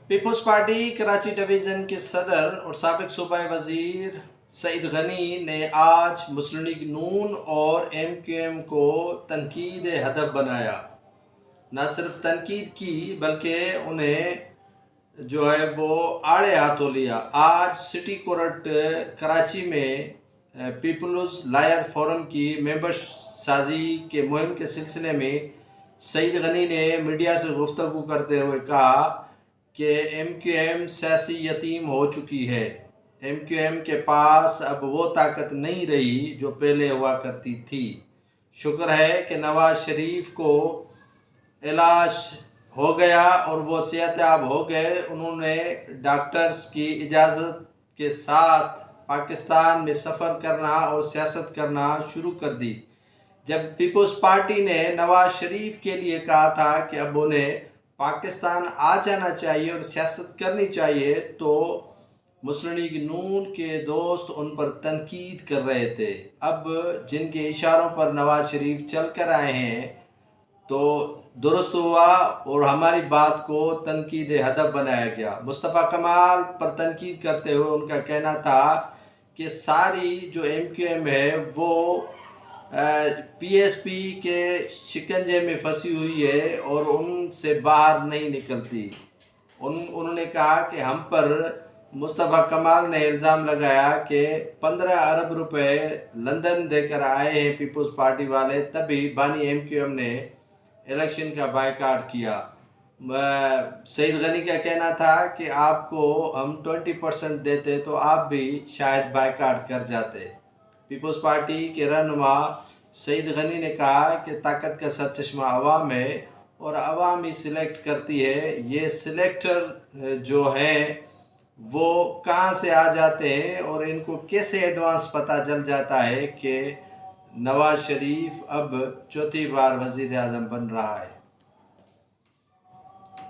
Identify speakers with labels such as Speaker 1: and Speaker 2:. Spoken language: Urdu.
Speaker 1: پیپلز پارٹی کراچی ڈویژن کے صدر اور سابق صوبائی وزیر سعید غنی نے آج مسلم لیگ نون اور ایم کیو ایم کو تنقید ہدف بنایا۔ نہ صرف تنقید کی بلکہ انہیں وہ آڑے ہاتھوں لیا۔ آج سٹی کورٹ کراچی میں پیپلز لائر فورم کی ممبر سازی کے مہم کے سلسلے میں سعید غنی نے میڈیا سے گفتگو کرتے ہوئے کہا کہ ایم کیو ایم سیاسی یتیم ہو چکی ہے۔ ایم کیو ایم کے پاس اب وہ طاقت نہیں رہی جو پہلے ہوا کرتی تھی۔ شکر ہے کہ نواز شریف کو علاج ہو گیا اور وہ صحت یاب ہو گئے۔ انہوں نے ڈاکٹرز کی اجازت کے ساتھ پاکستان میں سفر کرنا اور سیاست کرنا شروع کر دی۔ جب پیپلز پارٹی نے نواز شریف کے لیے کہا تھا کہ اب انہیں پاکستان آ جانا چاہیے اور سیاست کرنی چاہیے تو مسلم لیگ نون کے دوست ان پر تنقید کر رہے تھے۔ اب جن کے اشاروں پر نواز شریف چل کر آئے ہیں تو درست ہوا اور ہماری بات کو تنقید ہدف بنایا گیا۔ مصطفیٰ کمال پر تنقید کرتے ہوئے ان کا کہنا تھا کہ ساری جو ایم کیو ایم ہے وہ پی ایس پی کے شکنجے میں پھنسی ہوئی ہے اور ان سے باہر نہیں نکلتی۔ انہوں نے کہا کہ ہم پر مصطفیٰ کمال نے الزام لگایا کہ 15 ارب روپے لندن دے کر آئے ہیں پیپلز پارٹی والے، تبھی بانی ایم کیو ایم نے الیکشن کا بائیکاٹ کیا۔ سعید غنی کا کہنا تھا کہ آپ کو ہم 20% دیتے تو آپ بھی شاید بائیکاٹ کر جاتے۔ پیپلز پارٹی کے رہنما سعید غنی نے کہا کہ طاقت کا سرچشمہ عوام ہے اور عوام ہی سلیکٹ کرتی ہے۔ یہ سلیکٹر جو ہیں وہ کہاں سے آ جاتے ہیں اور ان کو کیسے ایڈوانس پتہ چل جاتا ہے کہ نواز شریف اب چوتھی بار وزیر اعظم بن رہا ہے۔